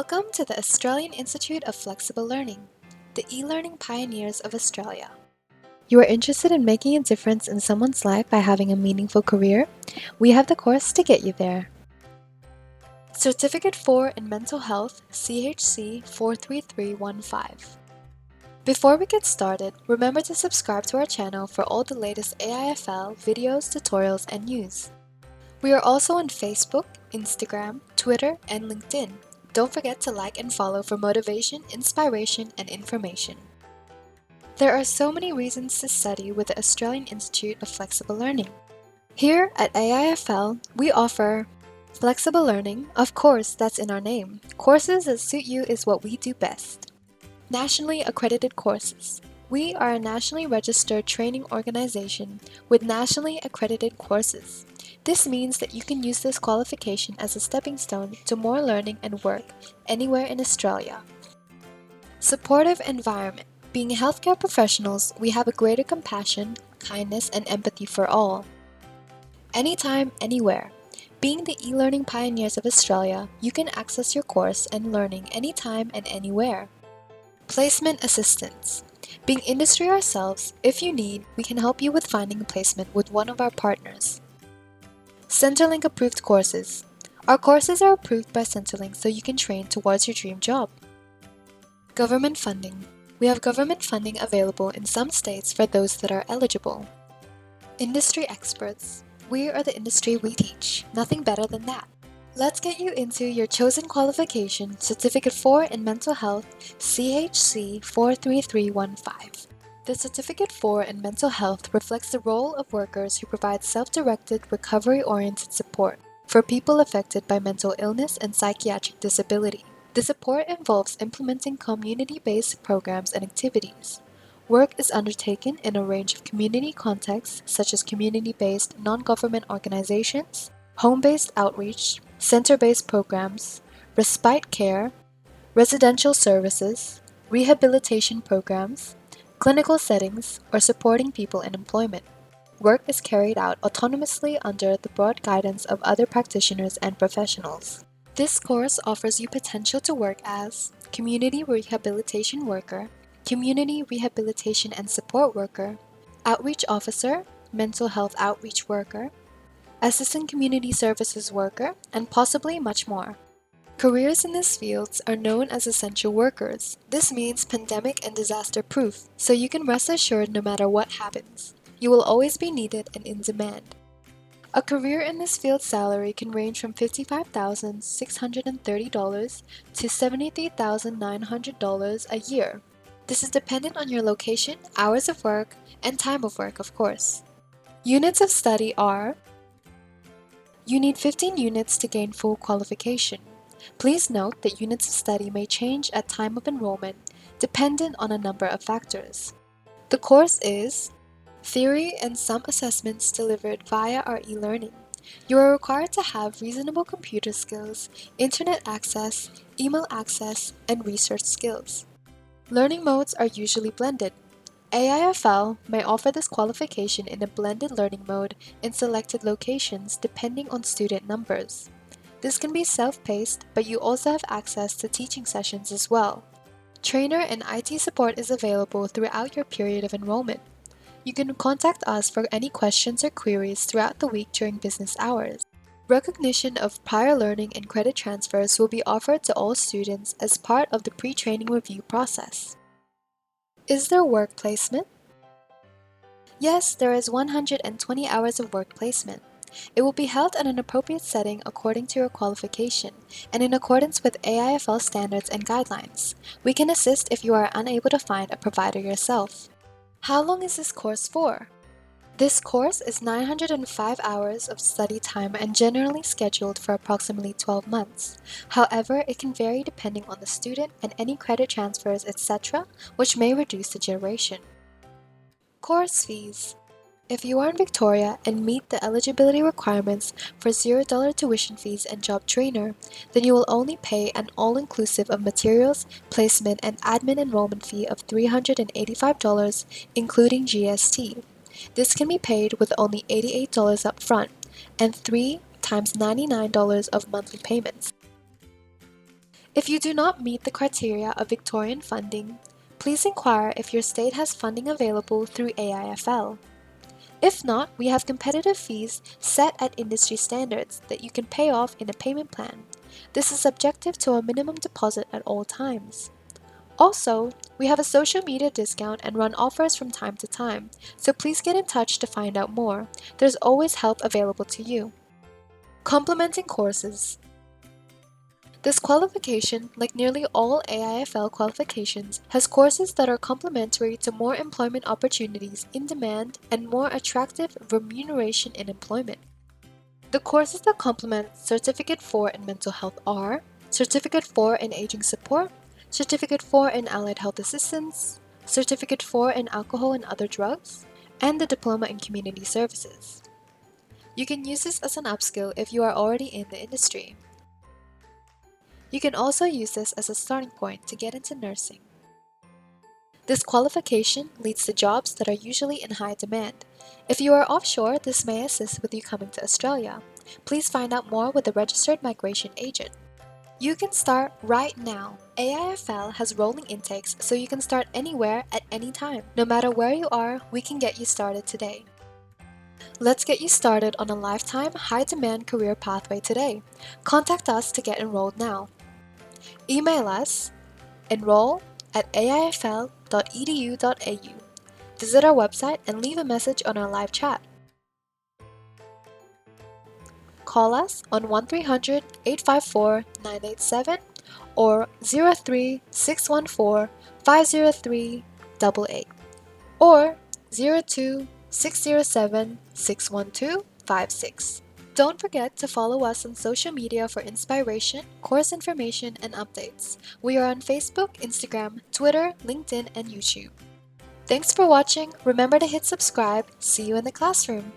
Welcome to the Australian Institute of Flexible Learning, the e-learning pioneers of Australia. You are interested in making a difference in someone's life by having a meaningful career? We have the course to get you there. Certificate 4 in Mental Health, CHC 43315. Before we get started, remember to subscribe to our channel for all the latest AIFL videos, tutorials, and news. We are also on Facebook, Instagram, Twitter, and LinkedIn. Don't forget to like and follow for motivation, inspiration, and information. There are so many reasons to study with the Australian Institute of Flexible Learning. Here at AIFL, we offer flexible learning. Of course, that's in our name. Courses that suit you is what we do best. Nationally accredited courses. We are a nationally registered training organization with nationally accredited courses. This means that you can use this qualification as a stepping stone to more learning and work anywhere in Australia. Supportive environment. Being healthcare professionals, we have a greater compassion, kindness, and empathy for all. Anytime, anywhere. Being the e-learning pioneers of Australia, you can access your course and learning anytime and anywhere. Placement assistance. Being industry ourselves, if you need, we can help you with finding a placement with one of our partners. Centrelink approved courses. Our courses are approved by Centrelink so you can train towards your dream job. Government funding. We have government funding available in some states for those that are eligible. Industry experts. We are the industry we teach. Nothing better than that. Let's get you into your chosen qualification, Certificate 4 in Mental Health, CHC 43315. The Certificate 4 in Mental Health reflects the role of workers who provide self-directed, recovery-oriented support for people affected by mental illness and psychiatric disability. The support involves implementing community-based programs and activities. Work is undertaken in a range of community contexts such as community-based non-government organizations, home-based outreach, center-based programs, respite care, residential services, rehabilitation programs, clinical settings, or supporting people in employment. Work is carried out autonomously under the broad guidance of other practitioners and professionals. This course offers you potential to work as community rehabilitation worker, community rehabilitation and support worker, outreach officer, mental health outreach worker, assistant community services worker, and possibly much more. Careers in these fields are known as essential workers. This means pandemic and disaster proof, so you can rest assured no matter what happens. You will always be needed and in demand. A career in this field salary can range from $55,630 to $73,900 a year. This is dependent on your location, hours of work, and time of work, of course. Units of study are: you need 15 units to gain full qualification. Please note that units of study may change at time of enrollment, dependent on a number of factors. The course is theory and some assessments delivered via our e-learning. You are required to have reasonable computer skills, internet access, email access, and research skills. Learning modes are usually blended. AIFL may offer this qualification in a blended learning mode in selected locations depending on student numbers. This can be self-paced, but you also have access to teaching sessions as well. Trainer and IT support is available throughout your period of enrollment. You can contact us for any questions or queries throughout the week during business hours. Recognition of prior learning and credit transfers will be offered to all students as part of the pre-training review process. Is there work placement? Yes, there is 120 hours of work placement. It will be held at an appropriate setting according to your qualification and in accordance with AIFL standards and guidelines. We can assist if you are unable to find a provider yourself. How long is this course for? This course is 905 hours of study time and generally scheduled for approximately 12 months. However, it can vary depending on the student and any credit transfers, etc., which may reduce the duration. Course fees. If you are in Victoria and meet the eligibility requirements for $0 tuition fees and job trainer, then you will only pay an all-inclusive of materials, placement, and admin enrollment fee of $385, including GST. This can be paid with only $88 up front and 3 times $99 of monthly payments. If you do not meet the criteria of Victorian funding, please inquire if your state has funding available through AIFL. If not, we have competitive fees set at industry standards that you can pay off in a payment plan. This is subjective to a minimum deposit at all times. Also, we have a social media discount and run offers from time to time, so please get in touch to find out more. There's always help available to you. Complementing courses. This qualification, like nearly all AIFL qualifications, has courses that are complementary to more employment opportunities in demand and more attractive remuneration in employment. The courses that complement Certificate 4 in Mental Health are Certificate 4 in Aging Support, Certificate 4 in Allied Health Assistance, Certificate 4 in Alcohol and Other Drugs, and the Diploma in Community Services. You can use this as an upskill if you are already in the industry. You can also use this as a starting point to get into nursing. This qualification leads to jobs that are usually in high demand. If you are offshore, this may assist with you coming to Australia. Please find out more with a registered migration agent. You can start right now. AIFL has rolling intakes, so you can start anywhere at any time. No matter where you are, we can get you started today. Let's get you started on a lifetime, high-demand career pathway today. Contact us to get enrolled now. Email us enroll@aifl.edu.au. Visit our website and leave a message on our live chat. Call us on 1300 854 987 or 03 614 503 88 or 02 607 612 56. Don't forget to follow us on social media for inspiration, course information, and updates. We are on Facebook, Instagram, Twitter, LinkedIn, and YouTube. Thanks for watching. Remember to hit subscribe. See you in the classroom.